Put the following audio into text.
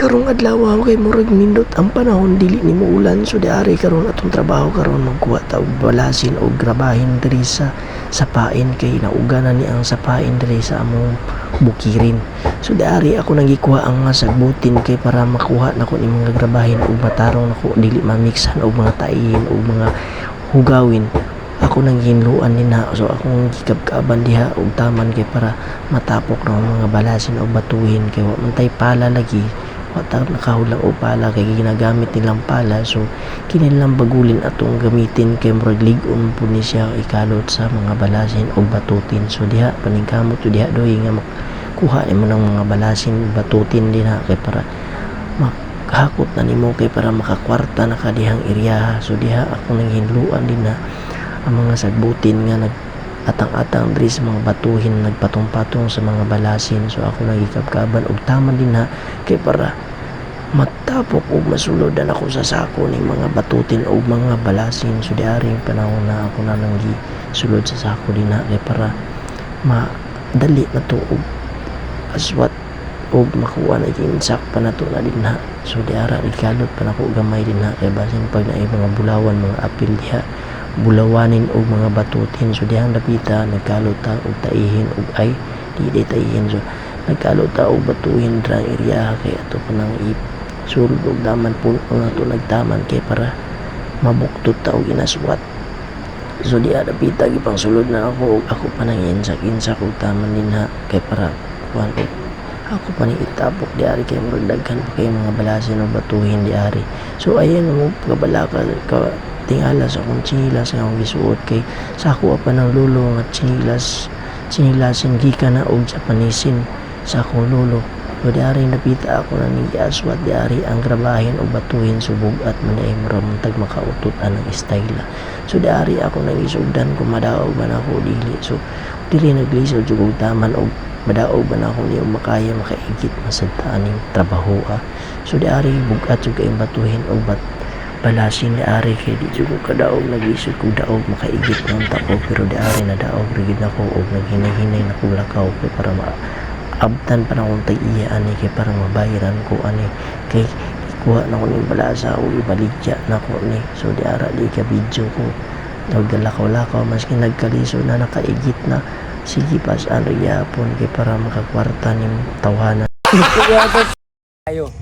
karong adlaw kay murag nindot ang panahon dili nimo ulan, so diari karon atong trabaho karon magkuha ta og balasin og grabahin diri sa sapain kay nauganan ni ang sapain diri sa among bukirin. So diari ako nagikuha ang mga sagbutin kay para makuha nako ni mga grabahin og matarong nako dili mamiksan og mga taihin og mga hugawin. Ako nang ginluan ni na, so akong gikabkaban diha og taman kay para matapok na mga balasin o batuhin kay wa man tay pala lagi, wa ta nakahulang og pala kay ginagamit nilang pala, so kinilang bagulin atong gamitin kay murag lig-on po ni siya ikalot sa mga balasin o batutin. So diha paningkamot to diha doy nga makuha nimo ng mga balasin batutin diha kay para makahakot na nimo kay para makakwarta na kadihang area. So diha ako nang hinluan din na ang mga sagbutin nga nag-atang-atang diri sa mga batuhin nagpatong-patong sa mga balasin. So ako nagikabkaban og taman din na kay para matapok og masulodan ako sa sako ning mga batutin og mga balasin. So diari panahon na ako na nang gisulod sa sako din na kay para madali na to og aswat og makuha na kinsak pa na to na din na. So diara ikalot pa na ko gamay din na kay basin pag naay mga bulawan mga apil diha bulawanin og mga batutin. So dihang dapita nagkalot ta og taihin og ay di taihin, so nagkalot ta og batuhin dra area kay ato pa nang sulod og daman puno na to nagtaman kay para mabuktot ta og inaswat. So diha dapita gipang sulod na ako og ako pa nang insak og taman din ha kay para kuan ako pa ni itapok diari kay murag daghan pa kay mga balasin o batuhin diari. So ayan mo pagbalaka ka tingala sa akong chinilas nga akong gisuot kay sa ako pa ng lolo nga chinilasin gikan na og Japanisin sa akong lolo. So diari napita ako na ni aswat diari ang grabahin o batuhin subog at manay maramtag makautot ang estayla. So diari ako nang isugdan kung madaog man ako dili. So dili naglisod jud og taman og madaog ba na ako niyo makaya makaigit masadtaan ning trabaho. So diari bugat jud kay batuhin og balasin diari kay di jud ko kadaog nagisod kog daog makaigit ng tako, pero diari na daog rigid nako og naghinay-hinay na kog lakaw kay para maabtan pa na akong tag-iya ani kay para mabayaran ko ani kay ikuha na ko ning balasa o ibaligya na ko ni. So diara di ka video ko nagdalakaw-lakaw maski nagkalisod na nakaigit na sige pas ano yapon kay para makakwarta ning tawanan. Ayo.